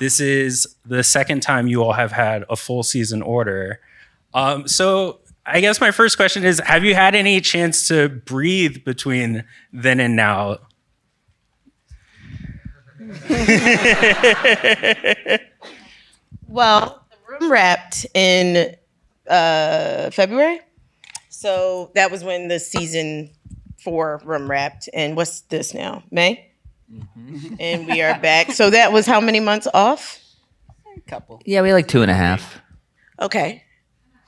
this is the second time you all have had a full season order. So I guess my first question is, have you had any chance to breathe between then and now? Well, the room wrapped in February. So that was when the season 4 room wrapped. And what's this now? May? Mm-hmm. And we are back. So that was how many months off? A couple. Yeah, we had like 2.5. Okay.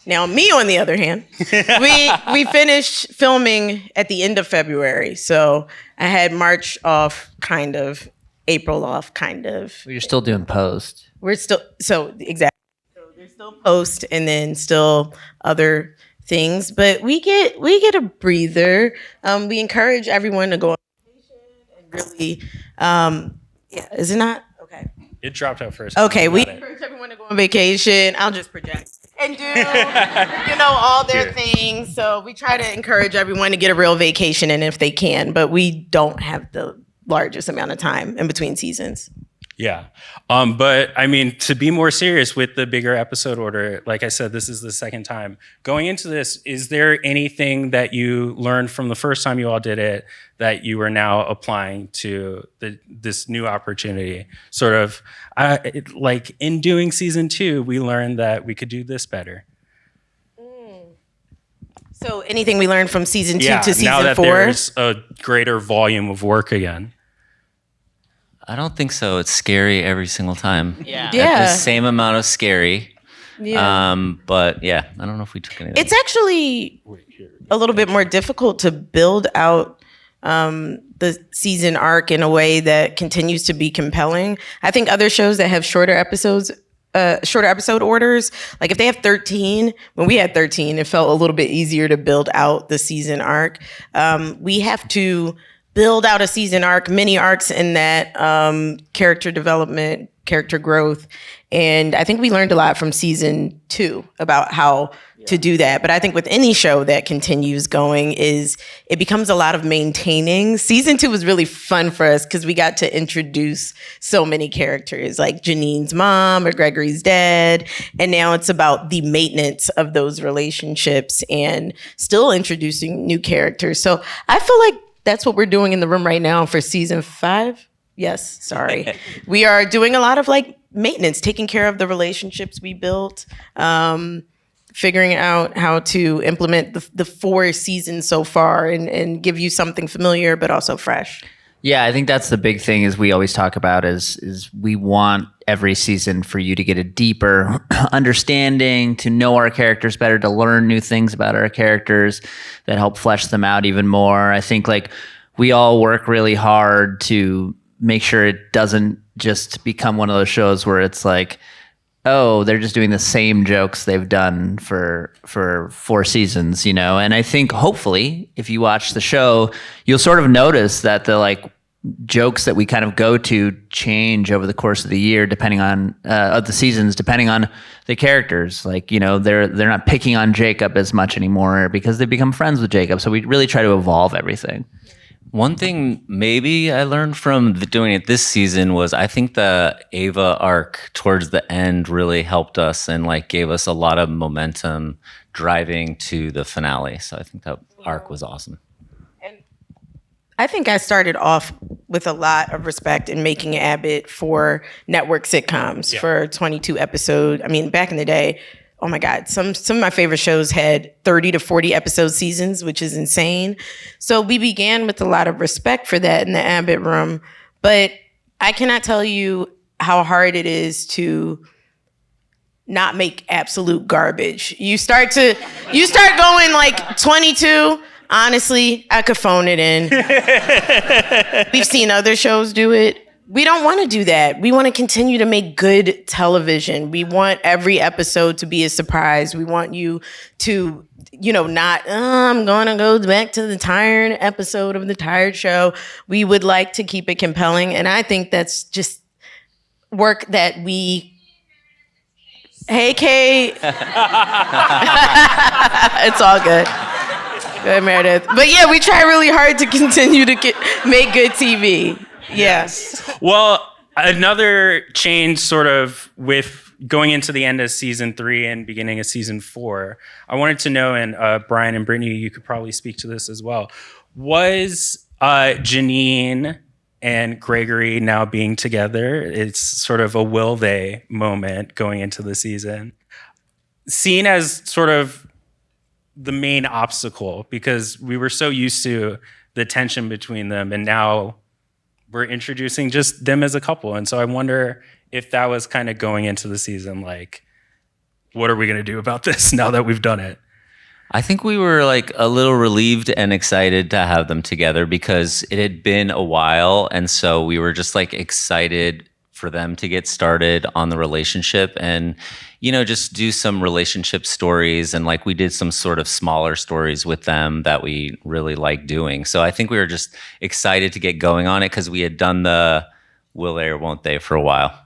Now me, on the other hand, we finished filming at the end of February. So I had March off, kind of, April off, kind of. Well, you're still doing post. We're still, so exactly. So there's still post and then still other things, but we get a breather. We encourage everyone to go on vacation and really, is it not? Okay. It dropped out first. Okay, we encourage everyone to go on vacation. I'll just project. And do, all their things. So we try to encourage everyone to get a real vacation, and if they can, but we don't have the largest amount of time in between seasons. Yeah. But I mean, to be more serious with the bigger episode order, like I said, this is the second time. Going into this, is there anything that you learned from the first time you all did it that you are now applying to this new opportunity? Sort of like in doing season 2, we learned that we could do this better. So anything we learned from season 2 to season 4? Now that there's a greater volume of work again. I don't think so. It's scary every single time. Yeah. The same amount of scary. Yeah. But yeah, I don't know if we took anything. It's actually a little bit more difficult to build out the season arc in a way that continues to be compelling. I think other shows that have shorter episode orders, like if they have 13, when we had 13, it felt a little bit easier to build out the season arc. We have to build out a season arc, mini arcs in that, character development, character growth. And I think we learned a lot from season 2 about how to do that. But I think with any show that continues going it becomes a lot of maintaining. Season 2 was really fun for us because we got to introduce so many characters, like Janine's mom or Gregory's dad. And now it's about the maintenance of those relationships and still introducing new characters. So I feel like that's what we're doing in the room right now for season 5. Yes, sorry. We are doing a lot of like maintenance, taking care of the relationships we built, figuring out how to implement the 4 seasons so far and give you something familiar but also fresh. Yeah, I think that's the big thing is we always talk about is we want every season for you to get a deeper understanding, to know our characters better, to learn new things about our characters that help flesh them out even more. I think like we all work really hard to make sure it doesn't just become one of those shows where it's like, oh, they're just doing the same jokes they've done for 4 seasons, And I think hopefully if you watch the show, you'll sort of notice that the like jokes that we kind of go to change over the course of the year, depending on of the seasons, depending on the characters. Like, they're not picking on Jacob as much anymore because they've become friends with Jacob. So we really try to evolve everything. One thing maybe I learned from doing it this season was I think the Ava Arc towards the end really helped us and like gave us a lot of momentum driving to the finale. So I think that arc was awesome. And I think I started off with a lot of respect in making Abbott for network sitcoms for 22 episodes. I mean, back in the day, oh my God, some of my favorite shows had 30 to 40 episode seasons, which is insane. So we began with a lot of respect for that in the Abbott room. But I cannot tell you how hard it is to not make absolute garbage. You start going like 22. Honestly, I could phone it in. We've seen other shows do it. We don't want to do that. We want to continue to make good television. We want every episode to be a surprise. We want you to, not, I'm going to go back to the tired episode of the tired show. We would like to keep it compelling. And I think that's just work that we... Hey, Kate. It's all good. Good, Meredith. But yeah, we try really hard to continue to make good TV. Yes. Well, Another change sort of with going into the end of season 3 and beginning of season 4, I wanted to know, and Brian and Brittany, you could probably speak to this as well. Was Janine and Gregory now being together, it's sort of a will they moment going into the season, seen as sort of the main obstacle, because we were so used to the tension between them, and now we're introducing just them as a couple. And so I wonder if that was kind of going into the season, like, what are we going to do about this now that we've done it? I think we were like a little relieved and excited to have them together because it had been a while. And so we were just like excited for them to get started on the relationship and, you know, just do some relationship stories. And like we did some sort of smaller stories with them that we really liked doing. So I think we were just excited to get going on it because we had done the will they or won't they for a while.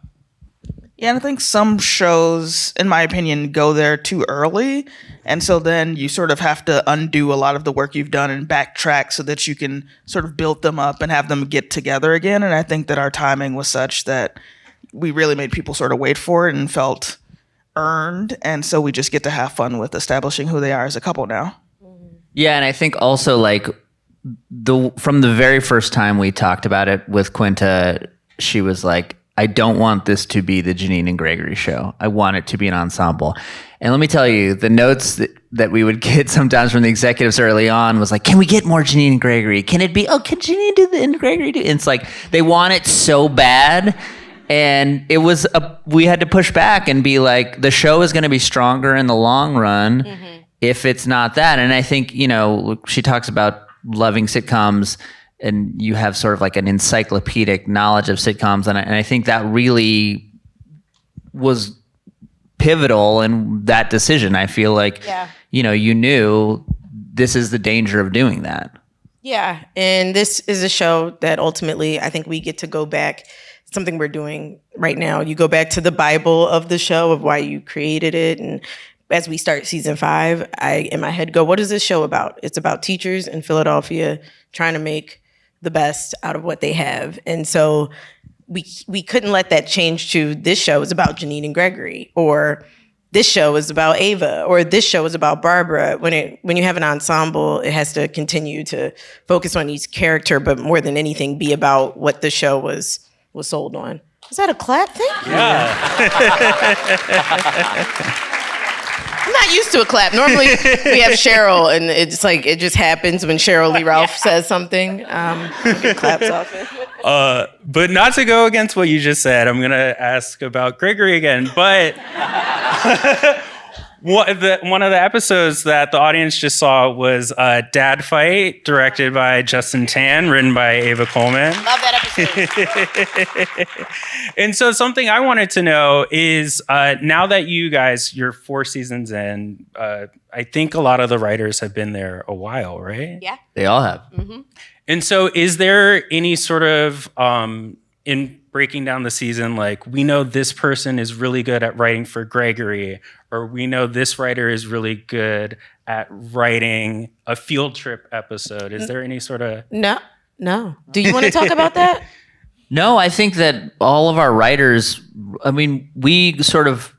Yeah, and I think some shows, in my opinion, go there too early. And so then you sort of have to undo a lot of the work you've done and backtrack so that you can sort of build them up and have them get together again. And I think that our timing was such that we really made people sort of wait for it and felt earned. And so we just get to have fun with establishing who they are as a couple now. Yeah, and I think also like from the very first time we talked about it with Quinta, she was like, I don't want this to be the Janine and Gregory show. I want it to be an ensemble. And let me tell you, the notes that we would get sometimes from the executives early on was like, can we get more Janine and Gregory? Can it be, can Janine do the and Gregory do? And it's like, they want it so bad. And it was, we had to push back and be like, the show is going to be stronger in the long run if it's not that. And I think, you know, she talks about loving sitcoms and you have sort of like an encyclopedic knowledge of sitcoms. And I think that really was pivotal in that decision. I feel like, you know, you knew this is the danger of doing that. Yeah. And this is a show that ultimately I think we get to go back. Something we're doing right now. You go back to the Bible of the show of why you created it. And as we start season 5, I, in my head, go, what is this show about? It's about teachers in Philadelphia trying to make the best out of what they have. And so we couldn't let that change to this show is about Janine and Gregory, or this show is about Ava, or this show is about Barbara. When you have an ensemble, it has to continue to focus on each character, but more than anything, be about what the show was sold on. Is that a clap thing? Yeah. I'm not used to a clap. Normally we have Cheryl, and it's like it just happens when Cheryl Lee Ralph says something. Claps off. But not to go against what you just said, I'm gonna ask about Gregory again. But one of the episodes that the audience just saw was Dad Fight, directed by Justin Tan, written by Ava Coleman. Love that episode. And so something I wanted to know is now that you guys, you're 4 seasons in, I think a lot of the writers have been there a while, right? Yeah. They all have. Mm-hmm. And so is there any sort of, in breaking down the season, like we know this person is really good at writing for Gregory, or we know this writer is really good at writing a field trip episode. Is there any sort of... No. Do you want to talk about that? No, I think that all of our writers, I mean, we sort of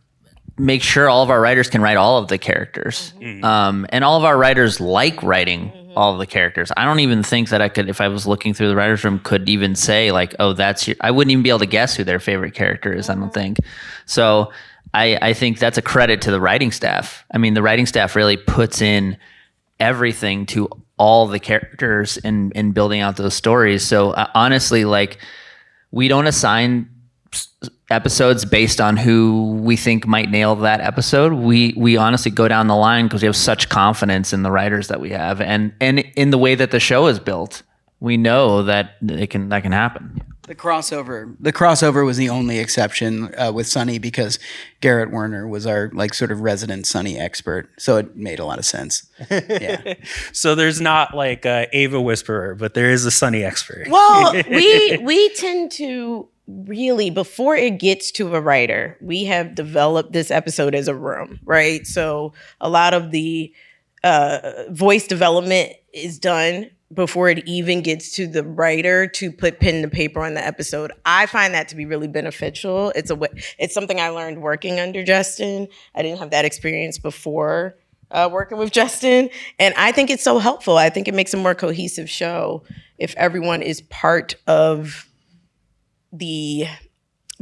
make sure all of our writers can write all of the characters. Mm-hmm. And all of our writers like writing all of the characters. I don't even think that I could, if I was looking through the writer's room, could even say like, oh, I wouldn't even be able to guess who their favorite character is, I don't think. So I think that's a credit to the writing staff. I mean, the writing staff really puts in everything to all the characters in building out those stories. So honestly, like, we don't assign episodes based on who we think might nail that episode. We honestly go down the line because we have such confidence in the writers that we have and in the way that the show is built. We know that that can happen. The crossover was the only exception with Sunny because Garrett Werner was our like sort of resident Sunny expert, so it made a lot of sense. Yeah. So there's not like a Ava Whisperer, but there is a Sunny expert. Well, we tend to really, before it gets to a writer, we have developed this episode as a room, right? So a lot of the voice development is done before it even gets to the writer to put pen to paper on the episode. I find that to be really beneficial. It's something I learned working under Justin. I didn't have that experience before working with Justin. And I think it's so helpful. I think it makes a more cohesive show if everyone is part of the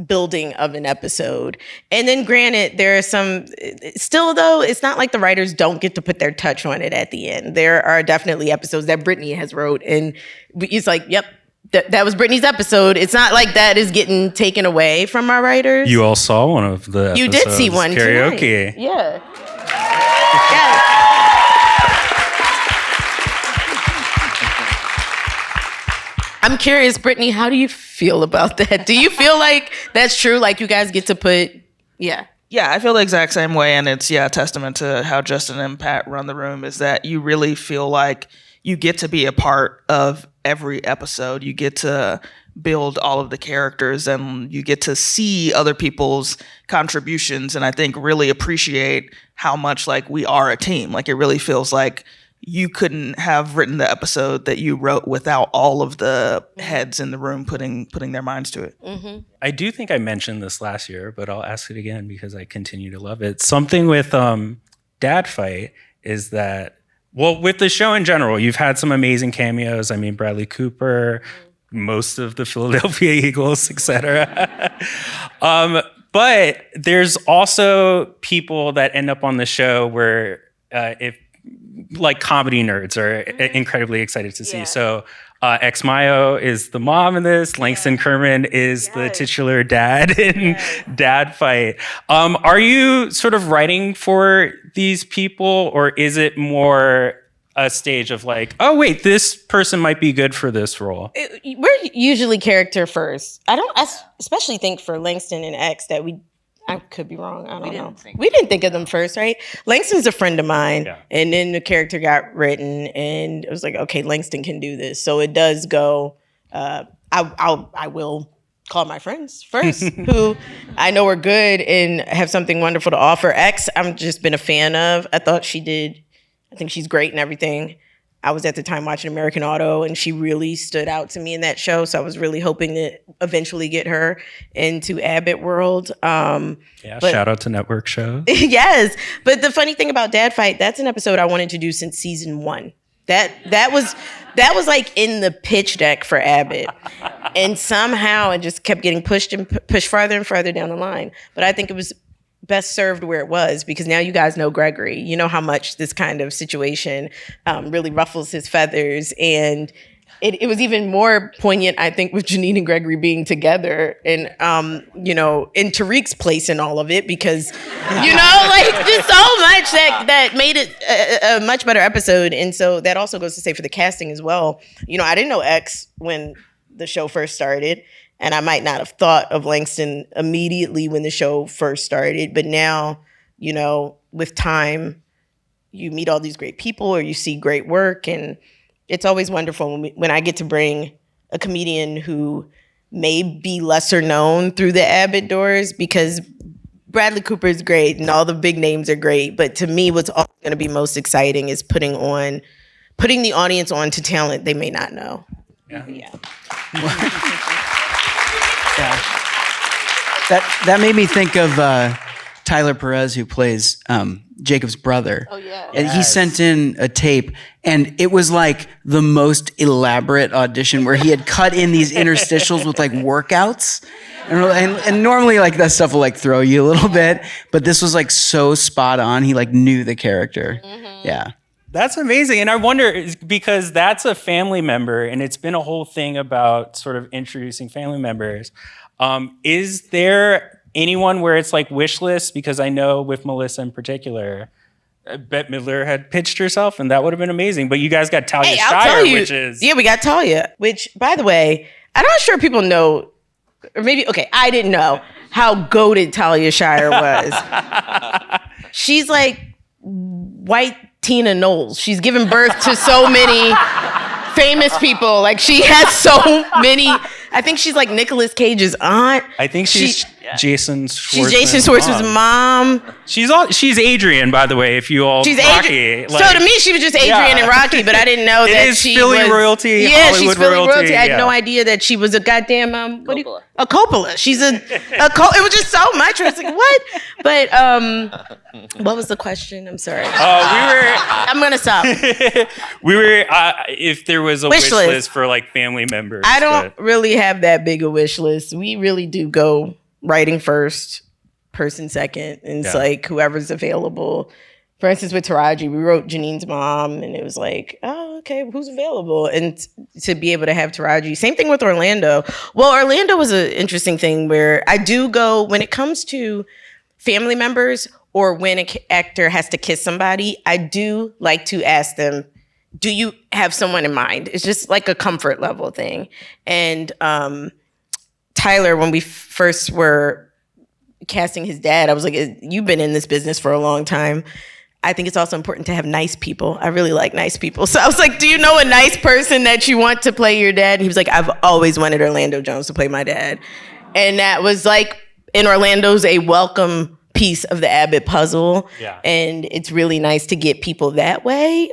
building of an episode. And then granted, there are still though, it's not like the writers don't get to put their touch on it at the end. There are definitely episodes that Brittani has wrote and it's like, yep, that was Brittani's episode. It's not like that is getting taken away from our writers. You all saw one of the episodes. You did see one karaoke. Tonight. Yeah. Yes. I'm curious, Brittani, how do you feel about that? Do you feel like that's true? Like you guys get to put, Yeah, I feel the exact same way. And it's, a testament to how Justin and Pat run the room is that you really feel like you get to be a part of every episode. You get to build all of the characters and you get to see other people's contributions. And I think really appreciate how much like we are a team. Like it really feels like you couldn't have written the episode that you wrote without all of the heads in the room putting their minds to it. Mm-hmm. I do think I mentioned this last year, but I'll ask it again because I continue to love it. Something with Dad Fight is that, well, with the show in general, you've had some amazing cameos. I mean, Bradley Cooper, most of the Philadelphia Eagles, etc. But there's also people that end up on the show where if like comedy nerds are incredibly excited to see. So Ex Mayo is the mom in this. Langston Kerman is the titular dad in Dad Fight. Are you sort of writing for these people, or is it more a stage of like, oh wait, this person might be good for this role? We're usually character first. I especially think for Langston and X that I could be wrong. I don't know. We didn't think of them first, right? Langston's a friend of mine. Yeah. And then the character got written and it was like, okay, Langston can do this. So it does go, I will call my friends first who I know are good and have something wonderful to offer. X, I've just been a fan of. I think she's great and everything. I was at the time watching American Auto and she really stood out to me in that show. So I was really hoping to eventually get her into Abbott world. Shout out to network shows. Yes. But the funny thing about Dad Fight, that's an episode I wanted to do since season 1. That was like in the pitch deck for Abbott. And somehow it just kept getting pushed farther and farther down the line. But I think it was best served where it was because now you guys know Gregory. You know how much this kind of situation really ruffles his feathers. And it was even more poignant, I think, with Janine and Gregory being together and, in Tariq's place in all of it because, like just so much that made it a much better episode. And so that also goes to say for the casting as well. I didn't know X when the show first started. And I might not have thought of Langston immediately when the show first started. But now, with time, you meet all these great people or you see great work. And it's always wonderful when I get to bring a comedian who may be lesser known through the Abbott doors because Bradley Cooper is great and all the big names are great. But to me, what's always going to be most exciting is putting the audience on to talent they may not know. Yeah. That made me think of Tyler Perez, who plays Jacob's brother. Oh, yeah. And he sent in a tape, and it was like the most elaborate audition where he had cut in these interstitials with like workouts. And normally like that stuff will like throw you a little bit, but this was like so spot on. He like knew the character. Mm-hmm. Yeah. That's amazing. And I wonder, because that's a family member and it's been a whole thing about sort of introducing family members. Is there anyone where it's like wish list? Because I know with Melissa in particular, Bette Midler had pitched herself and that would have been amazing. But you guys got Talia Shire, which is... Yeah, we got Talia, which, by the way, I'm not sure people know, or maybe, okay, I didn't know how goated Talia Shire was. She's like white Tina Knowles. She's given birth to so many famous people. Like she has so many. I think she's like Nicolas Cage's aunt. I think she's Jason Schwartzman's She's Jason Schwartzman's mom. She's Adrian, by the way. If you all She's Rocky, Adrian. So to me, she was just Adrian and Rocky, but I didn't know It that is she Philly was royalty, Yeah, Hollywood she's Philly royalty. I had yeah. no idea that she was a goddamn a Coppola. She's a it was just so much. I was like, what? But what was the question? I'm sorry. I'm gonna stop. We were if there was a wish list. list for like family members. I don't really have that big a wish list. We really do go writing first, person second, and it's like whoever's available. For instance, with Taraji, we wrote Janine's mom, and it was like, oh, okay, who's available? And to be able to have Taraji. Same thing with Orlando. Well, Orlando was an interesting thing where I do go, when it comes to family members or when an actor has to kiss somebody, I do like to ask them, do you have someone in mind? It's just like a comfort level thing. And Tyler, when we first were casting his dad, I was like, you've been in this business for a long time. I think it's also important to have nice people. I really like nice people. So I was like, do you know a nice person that you want to play your dad? And he was like, I've always wanted Orlando Jones to play my dad. And that was like, in Orlando's a welcome piece of the Abbott puzzle. Yeah. And it's really nice to get people that way.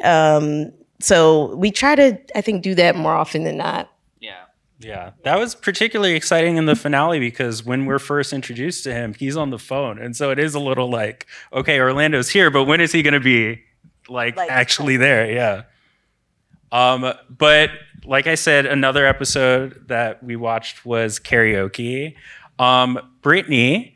So we try to, I think, do that more often than not. Yeah, that was particularly exciting in the finale because when we're first introduced to him, he's on the phone. And so it is a little like, okay, Orlando's here, but when is he going to be like actually there? Yeah. But like I said, another episode that we watched was karaoke. Brittani,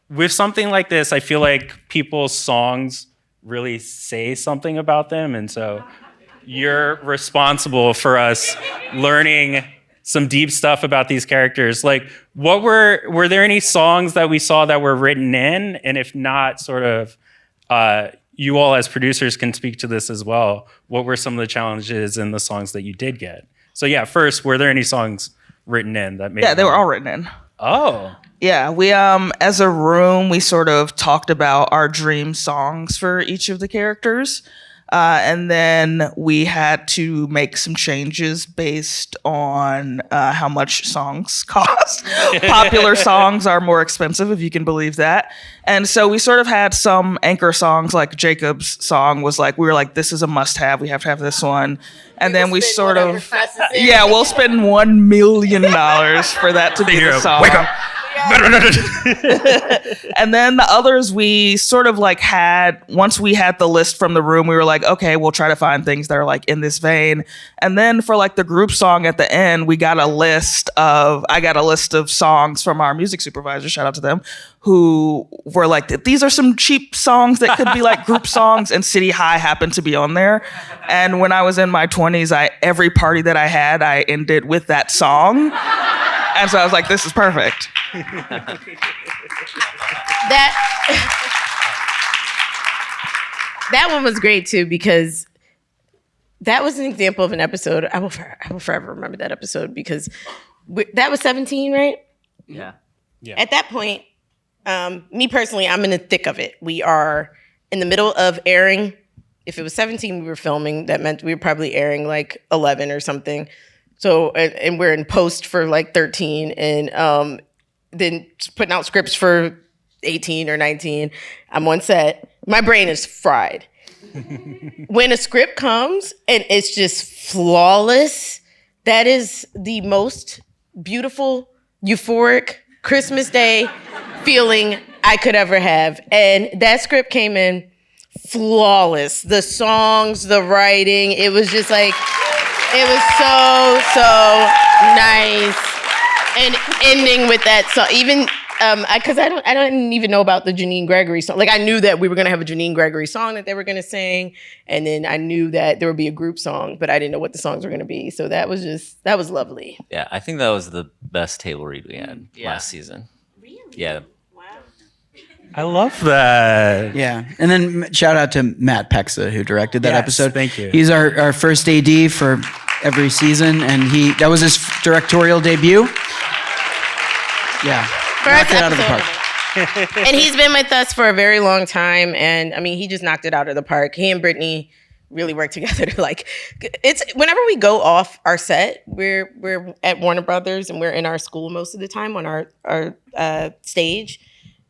with something like this, I feel like people's songs really say something about them. And so you're responsible for us learning some deep stuff about these characters. Like, what were there any songs that we saw that were written in? And if not, sort of, you all as producers can speak to this as well. What were some of the challenges in the songs that you did get? So yeah, first, were there any songs written in that made? Yeah, they were all written in. Oh. Yeah, we as a room, we sort of talked about our dream songs for each of the characters. And then we had to make some changes based on how much songs cost. Popular songs are more expensive, if you can believe that. And so we sort of had some anchor songs, like Jacob's song was like, we were like, this is a must-have. We have to have this one. And then we sort of, we'll spend $1 million for that to be the song. Wake up. And then the others we sort of like had, once we had the list from the room, we were like, okay, we'll try to find things that are like in this vein. And then for like the group song at the end, I got a list of songs from our music supervisor, shout out to them, who were like, these are some cheap songs that could be like group songs, and City High happened to be on there. And when I was in my 20s, every party that I had, I ended with that song. And so I was like, this is perfect. That one was great too, because that was an example of an episode. I will forever remember that episode because that was 17, right? Yeah. At that point, me personally, I'm in the thick of it. We are in the middle of airing. If it was 17, we were filming. That meant we were probably airing like 11 or something. So, and we're in post for like 13, and then putting out scripts for 18 or 19. I'm on set. My brain is fried. When a script comes and it's just flawless, that is the most beautiful, euphoric Christmas Day feeling I could ever have. And that script came in flawless. The songs, the writing, it was just like, it was so nice. And ending with that song, even because I didn't even know about the Janine Gregory song. Like, I knew that we were gonna have a Janine Gregory song that they were gonna sing, and then I knew that there would be a group song, but I didn't know what the songs were gonna be. So that was lovely. Yeah, I think that was the best table read we had last season. Really? Yeah. I love that. Yeah. And then shout out to Matt Pexa, who directed that episode. Thank you. He's our first AD for every season, and that was his directorial debut. Yeah. Knocked it out of the park. And he's been with us for a very long time, and I mean, he just knocked it out of the park. He and Brittani really work together to like, it's whenever we go off our set, we're at Warner Brothers and we're in our school most of the time on our stage.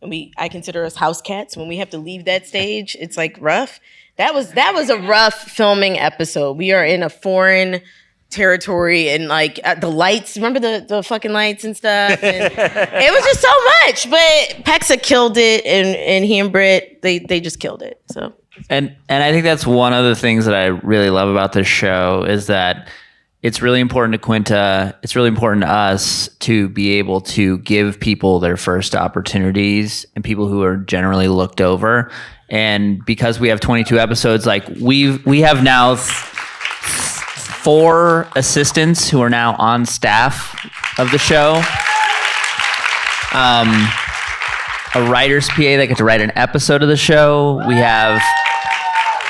And I consider us house cats. When we have to leave that stage, it's like rough. That was a rough filming episode. We are in a foreign territory and like the lights, remember the fucking lights and stuff? And it was just so much, but Pexa killed it and he and Britt, they just killed it. So. And I think that's one of the things that I really love about this show is that it's really important to Quinta. It's really important to us to be able to give people their first opportunities and people who are generally looked over. And because we have 22 episodes, like we have now 4 assistants who are now on staff of the show. A writer's PA that get to write an episode of the show.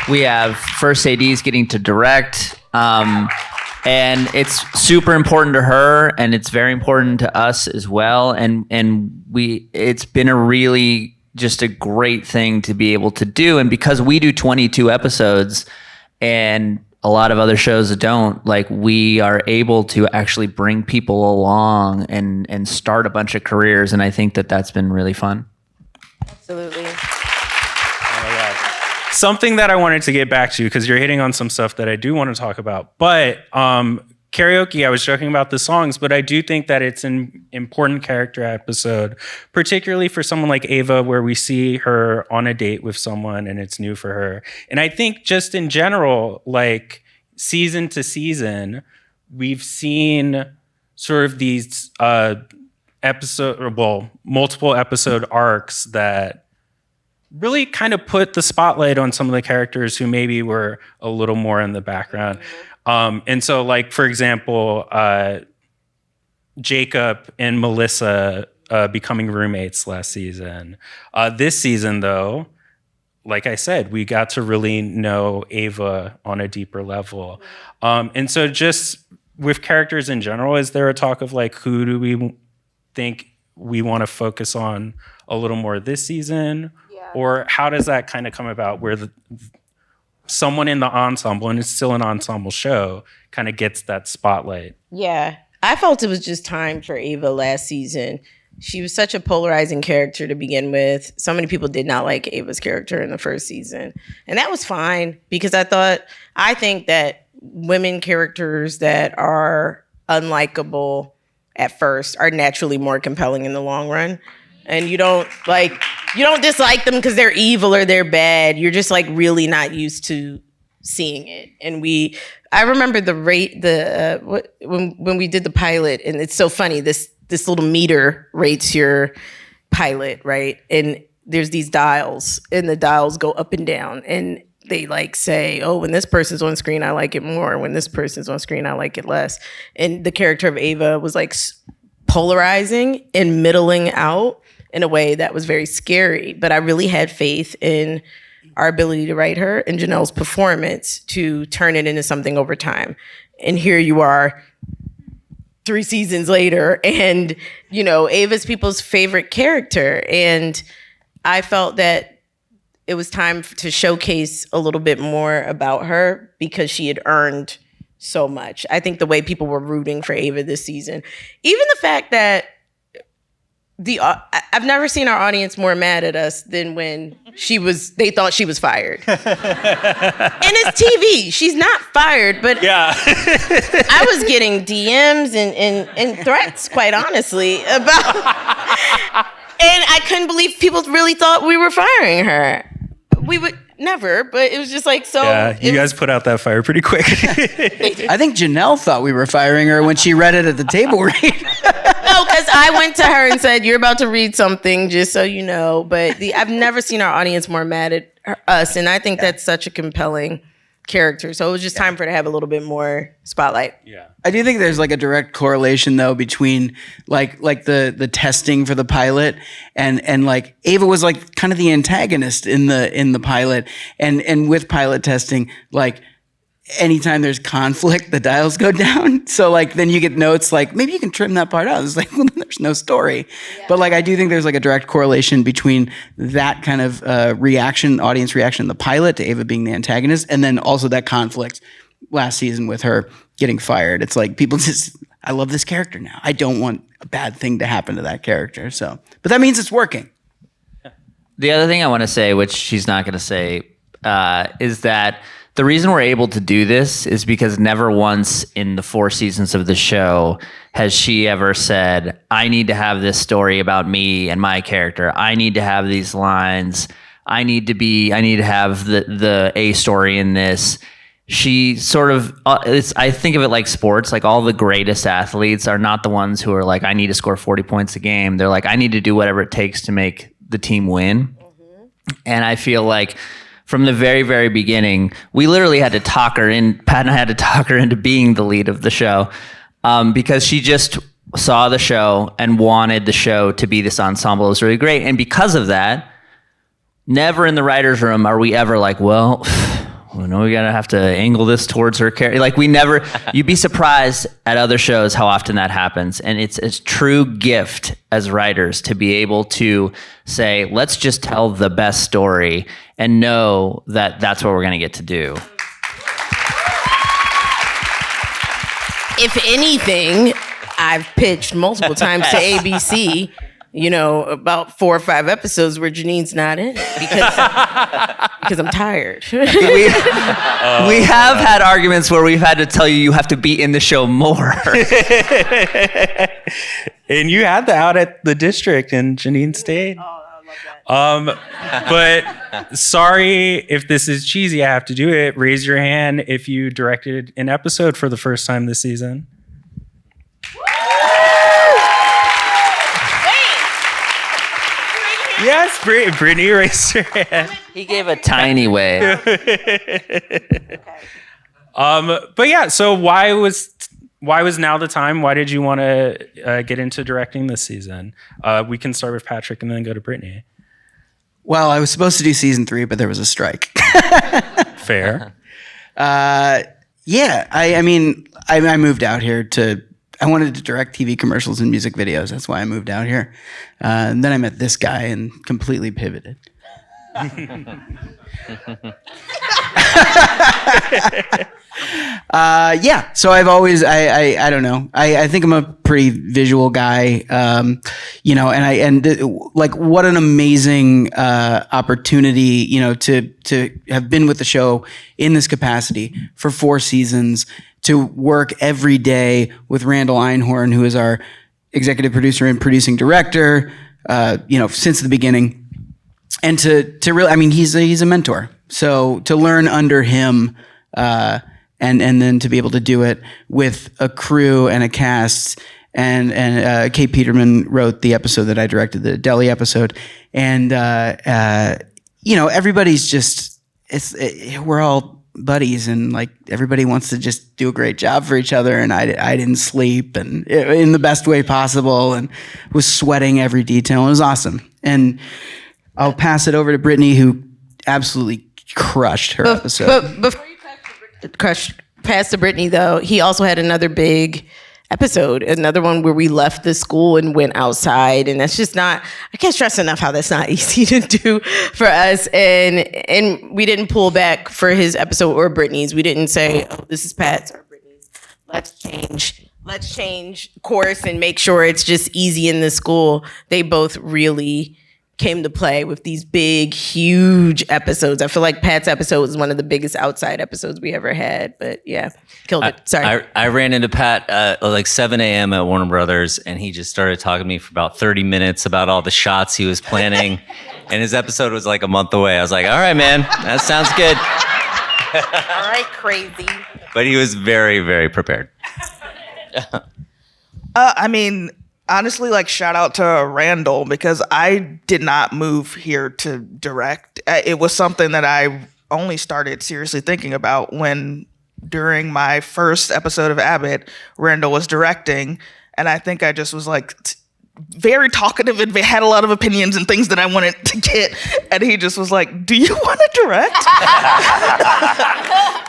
We have first ADs getting to direct. And it's super important to her, and it's very important to us as well. And it's been a really just a great thing to be able to do. And because we do 22 episodes, and a lot of other shows don't, like, we are able to actually bring people along and start a bunch of careers. And I think that that's been really fun. Absolutely. Something that I wanted to get back to, because you're hitting on some stuff that I do want to talk about. But karaoke, I was joking about the songs, but I do think that it's an important character episode, particularly for someone like Ava, where we see her on a date with someone and it's new for her. And I think just in general, like season to season, we've seen sort of these multiple episode arcs that really kind of put the spotlight on some of the characters who maybe were a little more in the background. And so, like, for example, Jacob and Melissa becoming roommates last season. This season, though, like I said, we got to really know Ava on a deeper level. And so just with characters in general, is there a talk of, like, who do we think we want to focus on a little more this season? Or how does that kind of come about where someone in the ensemble, and it's still an ensemble show, kind of gets that spotlight? Yeah, I felt it was just time for Ava last season. She was such a polarizing character to begin with. So many people did not like Ava's character in the first season. And that was fine, because I think that women characters that are unlikable at first are naturally more compelling in the long run. And you don't dislike them because they're evil or they're bad. You're just like really not used to seeing it. And I remember when we did the pilot, and it's so funny, this little meter rates your pilot, right? And there's these dials, and the dials go up and down, and they like say, oh, when this person's on screen, I like it more. When this person's on screen, I like it less. And the character of Ava was like polarizing and middling out in a way that was very scary. But I really had faith in our ability to write her and Janelle's performance to turn it into something over time. And here you are 3 seasons later, and, you know, Ava's people's favorite character. And I felt that it was time to showcase a little bit more about her because she had earned so much. I think the way people were rooting for Ava this season, even the fact that I've never seen our audience more mad at us than when they thought she was fired. And it's TV. She's not fired, but yeah. I was getting DMs and threats, quite honestly, about, and I couldn't believe people really thought we were firing her. We would never, but it was just like, so. Yeah, you guys put out that fire pretty quick. I think Janelle thought we were firing her when she read it at the table read. No, because I went to her and said, you're about to read something, just so you know. But I've never seen our audience more mad at us. And I think that's such a compelling character. So it was just time for her to have a little bit more spotlight. Yeah. I do think there's like a direct correlation though between like the testing for the pilot and like Ava was like kind of the antagonist in the pilot, and with pilot testing, like anytime there's conflict, the dials go down. So like then you get notes like maybe you can trim that part out. It's like, well, there's no story. Yeah. But like I do think there's like a direct correlation between that kind of audience reaction, the pilot to Ava being the antagonist, and then also that conflict last season with her getting fired. It's like people just, I love this character now. I don't want a bad thing to happen to that character. So, but that means it's working. The other thing I want to say, which she's not going to say, is that the reason we're able to do this is because never once in the 4 seasons of the show has she ever said, I need to have this story about me and my character. I need to have these lines. I need to have the A story in this. She sort of, I think of it like sports, like all the greatest athletes are not the ones who are like, I need to score 40 points a game. They're like, I need to do whatever it takes to make the team win. Mm-hmm. And I feel like from the very, very beginning, we literally had to talk her in, Pat and I had to talk her into being the lead of the show because she just saw the show and wanted the show to be this ensemble. It was really great. And because of that, never in the writer's room are we ever like, well, we know we gotta have to angle this towards her character. Like we never, you'd be surprised at other shows how often that happens. And it's a true gift as writers to be able to say, let's just tell the best story and know that that's what we're gonna get to do. If anything, I've pitched multiple times to ABC, about 4 or 5 episodes where Janine's not in it because I'm tired. We have had arguments where we've had to tell you have to be in the show more. And you had that out at the district and Janine stayed. Oh, I love that. But sorry if this is cheesy, I have to do it. Raise your hand if you directed an episode for the first time this season. Yes, Brittani raised her hand. He gave a tiny wave. But yeah, so why was now the time? Why did you want to get into directing this season? We can start with Patrick and then go to Brittani. Well, I was supposed to do season 3, but there was a strike. Fair. Yeah, I mean, I moved out here I wanted to direct TV commercials and music videos. That's why I moved out here. And then I met this guy and completely pivoted. Yeah, so I've always, I don't know. I think I'm a pretty visual guy, like what an amazing opportunity, to have been with the show in this capacity for 4 seasons, to work every day with Randall Einhorn, who is our executive producer and producing director, since the beginning. And to really, I mean, he's a mentor. So to learn under him, and then to be able to do it with a crew and a cast, and Kate Peterman wrote the episode that I directed, the Delhi episode, and everybody's just we're all buddies, and like everybody wants to just do a great job for each other, and I didn't sleep and in the best way possible, and was sweating every detail. It was awesome. And I'll pass it over to Brittani, who absolutely crushed her episode. But before you pass to Brittani, though, he also had another big episode, another one where we left the school and went outside, and that's just not, I can't stress enough how that's not easy to do for us, and we didn't pull back for his episode or Brittany's. We didn't say, oh, this is Pat's or Brittany's. Let's change course and make sure it's just easy in the school. They both really came to play with these big, huge episodes. I feel like Pat's episode was one of the biggest outside episodes we ever had, but yeah, killed it. Sorry. I ran into Pat at like 7 a.m. at Warner Brothers, and he just started talking to me for about 30 minutes about all the shots he was planning, and his episode was like a month away. I was like, all right, man, that sounds good. All right, crazy. But he was very, very prepared. I mean, honestly, like, shout out to Randall, because I did not move here to direct. It was something that I only started seriously thinking about when, during my first episode of Abbott, Randall was directing. And I think I just was like, very talkative and had a lot of opinions and things that I wanted to get. And he just was like, do you want to direct?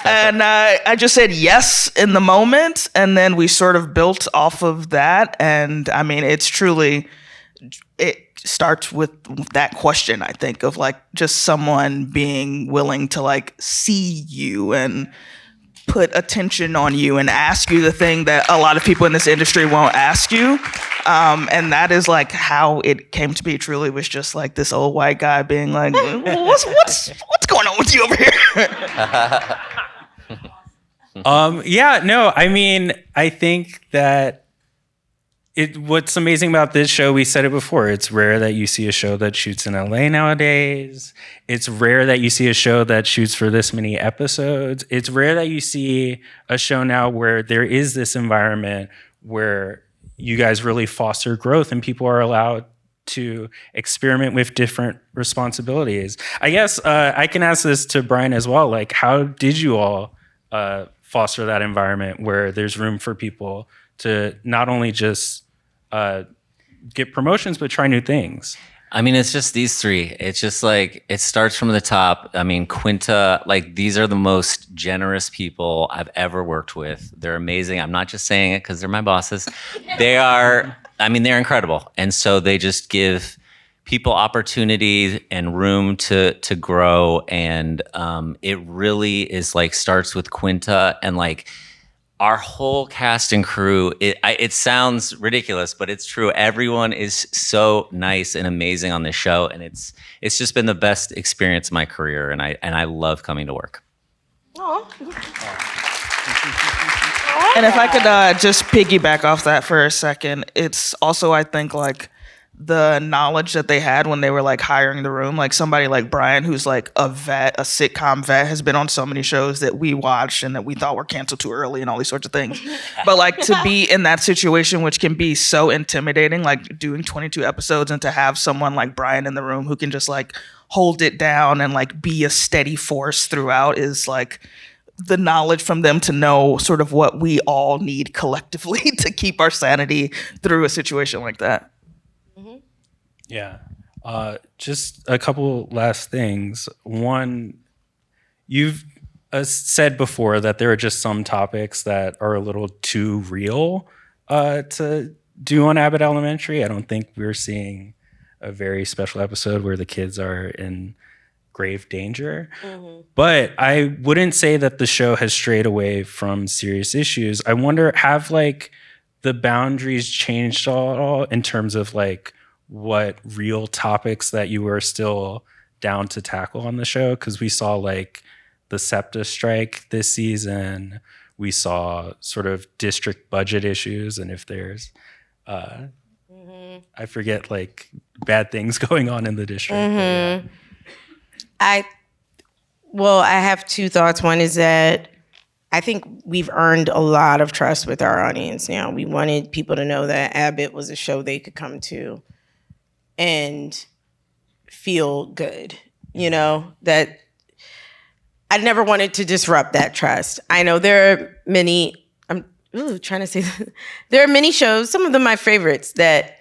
And I just said yes in the moment. And then we sort of built off of that. And I mean, it starts with that question, I think, of like just someone being willing to like see you and put attention on you and ask you the thing that a lot of people in this industry won't ask you. And that is like how it came to be. Truly was just like this old white guy being like, what's going on with you over here? Yeah, no, I mean, I think that what's amazing about this show, we said it before, it's rare that you see a show that shoots in LA nowadays. It's rare that you see a show that shoots for this many episodes. It's rare that you see a show now where there is this environment where you guys really foster growth and people are allowed to experiment with different responsibilities. I guess I can ask this to Brian as well. Like, how did you all foster that environment where there's room for people to not only just get promotions, but try new things? I mean, it's just these three. It's just like, it starts from the top. I mean, Quinta, like, these are the most generous people I've ever worked with. They're amazing. I'm not just saying it because they're my bosses. They are, I mean, they're incredible. And so they just give people opportunity and room to grow. And it really is like, starts with Quinta and like, our whole cast and crew, it sounds ridiculous, but it's true. Everyone is so nice and amazing on this show, and it's just been the best experience of my career, and I love coming to work. And if I could just piggyback off that for a second, it's also, I think, like, the knowledge that they had when they were like hiring the room, like somebody like Brian, who's like a vet, a sitcom vet, has been on so many shows that we watched and that we thought were canceled too early and all these sorts of things. But like to be in that situation, which can be so intimidating, like doing 22 episodes, and to have someone like Brian in the room who can just like hold it down and like be a steady force throughout, is like the knowledge from them to know sort of what we all need collectively to keep our sanity through a situation like that. Yeah. Just a couple last things. One, you've said before that there are just some topics that are a little too real to do on Abbott Elementary. I don't think we're seeing a very special episode where the kids are in grave danger. Mm-hmm. But I wouldn't say that the show has strayed away from serious issues. I wonder, have like the boundaries changed at all in terms of like what real topics that you were still down to tackle on the show? Because we saw like the SEPTA strike this season. We saw sort of district budget issues, and if there's I forget, like bad things going on in the district. Mm-hmm. I have two thoughts. One is that I think we've earned a lot of trust with our audience now. We wanted people to know that Abbott was a show they could come to and feel good, you know, that I never wanted to disrupt that trust. I know there are many, there are many shows, some of them my favorites, that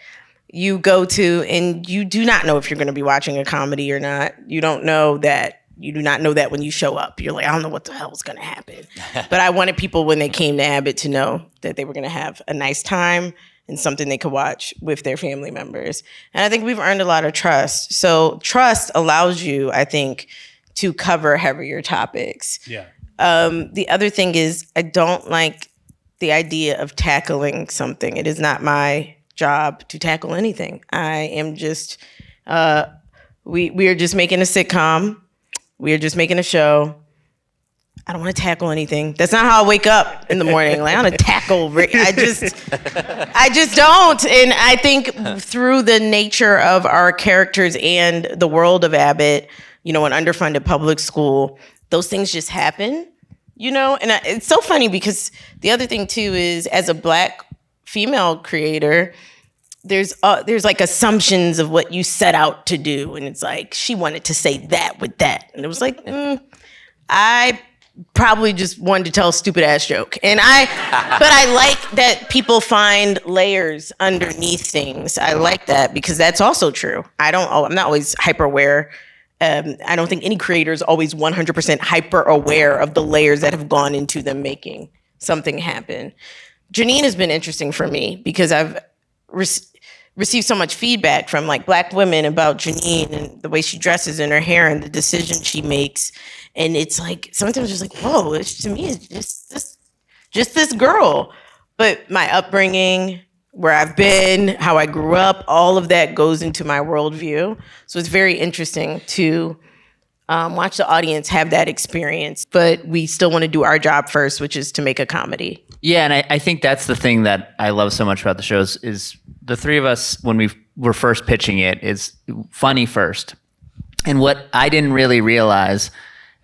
you go to and you do not know if you're going to be watching a comedy or not. You do not know that when you show up. You're like, I don't know what the hell is going to happen. But I wanted people when they came to Abbott to know that they were going to have a nice time and something they could watch with their family members. And I think we've earned a lot of trust. So trust allows you, I think, to cover heavier topics. Yeah. The other thing is, I don't like the idea of tackling something. It is not my job to tackle anything. I am just, we are just making a sitcom. We are just making a show. I don't want to tackle anything. That's not how I wake up in the morning. Like, I want to tackle. I just don't. And I think through the nature of our characters and the world of Abbott, you know, an underfunded public school, those things just happen, you know? And it's so funny because the other thing too is, as a Black female creator, there's like assumptions of what you set out to do. And it's like, she wanted to say that with that. And it was like, I probably just wanted to tell a stupid ass joke. But I like that people find layers underneath things. I like that because that's also true. I'm not always hyper aware. I don't think any creator is always 100% hyper aware of the layers that have gone into them making something happen. Janine has been interesting for me because I've received so much feedback from like Black women about Janine and the way she dresses and her hair and the decisions she makes. And it's like, sometimes just like, whoa, to me, it's just this girl. But my upbringing, where I've been, how I grew up, all of that goes into my worldview. So it's very interesting to watch the audience have that experience. But we still want to do our job first, which is to make a comedy. Yeah, and I think that's the thing that I love so much about the shows is the three of us, when we were first pitching it, is funny first. And what I didn't really realize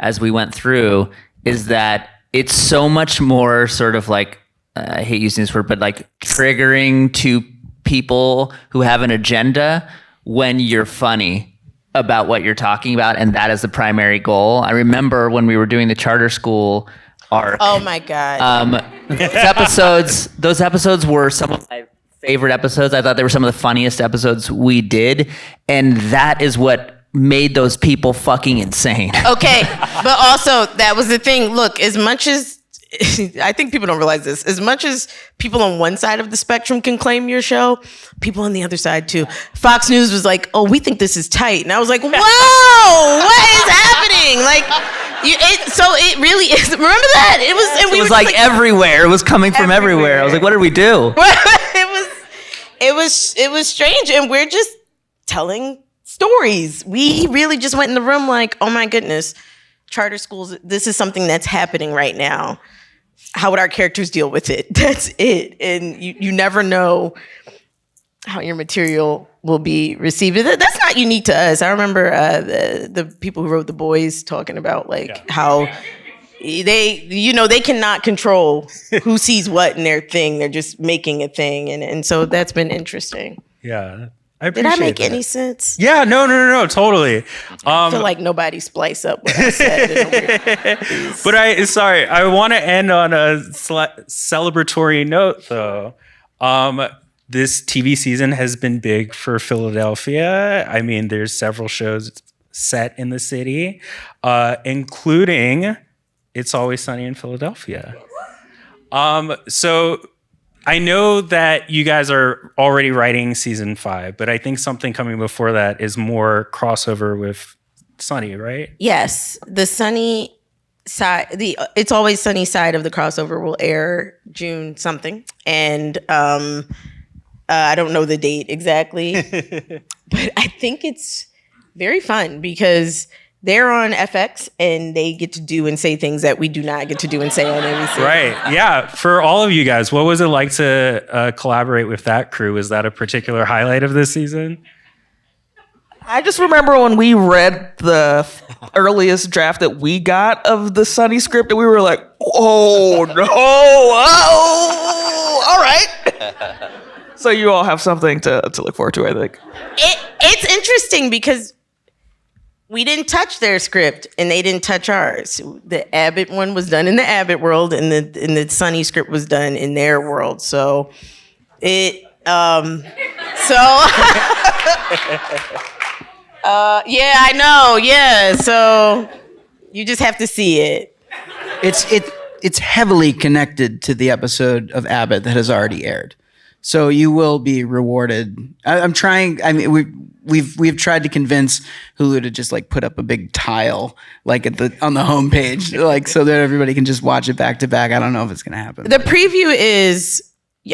as we went through is that it's so much more sort of like, I hate using this word, but like triggering to people who have an agenda when you're funny about what you're talking about, and that is the primary goal. I remember when we were doing the charter school arc. Oh my God. Those episodes were some of my favorite episodes. I thought they were some of the funniest episodes we did, and that is what made those people fucking insane. Okay, but also that was the thing. Look, as much as I think people don't realize this, as much as people on one side of the spectrum can claim your show, people on the other side too. Fox News was like, "Oh, we think this is tight," and I was like, "Whoa, what is happening?" Like, so it really is. Remember that? It was like everywhere. It was coming from everywhere. I was like, "What did we do?" It was strange, and we're just telling stories. We really just went in the room like, oh my goodness, charter schools, this is something that's happening right now. How would our characters deal with it? That's it. And you never know how your material will be received. That's not unique to us. I remember the people who wrote The Boys talking about like how they cannot control who sees what in their thing. They're just making a thing. And so that's been interesting. Yeah. Did I make any sense? Yeah, no, totally. I feel like nobody spliced up what I said. But I want to end on a celebratory note, though. This TV season has been big for Philadelphia. I mean, there's several shows set in the city, including It's Always Sunny in Philadelphia. So I know that you guys are already writing season 5, but I think something coming before that is more crossover with Sunny, right? Yes. The Sunny side, It's Always Sunny side of the crossover will air June something. And I don't know the date exactly, but I think it's very fun because they're on FX and they get to do and say things that we do not get to do and say on ABC. Right. Yeah. For all of you guys, what was it like to collaborate with that crew? Was that a particular highlight of this season? I just remember when we read the earliest draft that we got of the Sunny script, and we were like, "Oh no! Oh, all right." So you all have something to look forward to, I think. It's interesting because we didn't touch their script and they didn't touch ours. The Abbott one was done in the Abbott world and the Sunny script was done in their world. So yeah, I know. Yeah. So you just have to see it. It's heavily connected to the episode of Abbott that has already aired. So you will be rewarded. I'm trying. I mean, we've tried to convince Hulu to just like put up a big tile like on the homepage, like so that everybody can just watch it back to back. I don't know if it's gonna happen. The preview is.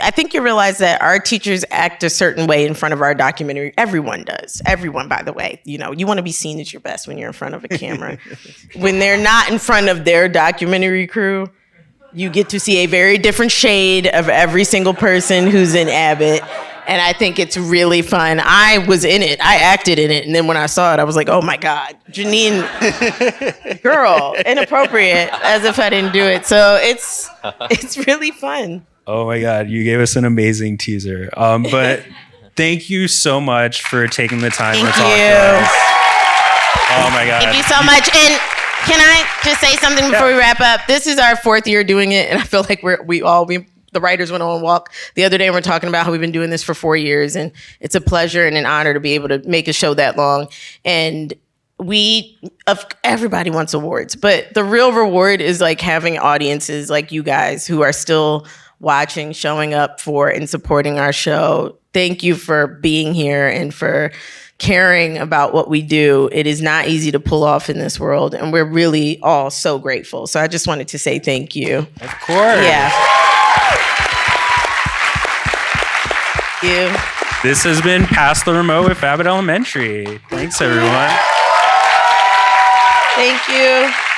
I think you realize that our teachers act a certain way in front of our documentary. Everyone does. Everyone, by the way. You know, you want to be seen as your best when you're in front of a camera. When they're not in front of their documentary crew, you get to see a very different shade of every single person who's in Abbott. And I think it's really fun. I was in it. I acted in it. And then when I saw it, I was like, oh my God, Janine, girl, inappropriate, as if I didn't do it. So it's really fun. Oh my God, you gave us an amazing teaser. But thank you so much for taking the time to talk to us. Oh my God. Thank you so much. And Can I just say something before we wrap up? This is our 4th year doing it, and I feel like the writers went on a walk the other day and we're talking about how we've been doing this for 4 years, and it's a pleasure and an honor to be able to make a show that long. And everybody wants awards, but the real reward is like having audiences like you guys who are still watching, showing up for and supporting our show. Thank you for being here and for caring about what we do. It is not easy to pull off in this world, and we're really all so grateful. So I just wanted to say thank you. Of course. Yeah. Thank you. This has been Pass the Remote with Abbott Elementary. Thanks, everyone. Thank you.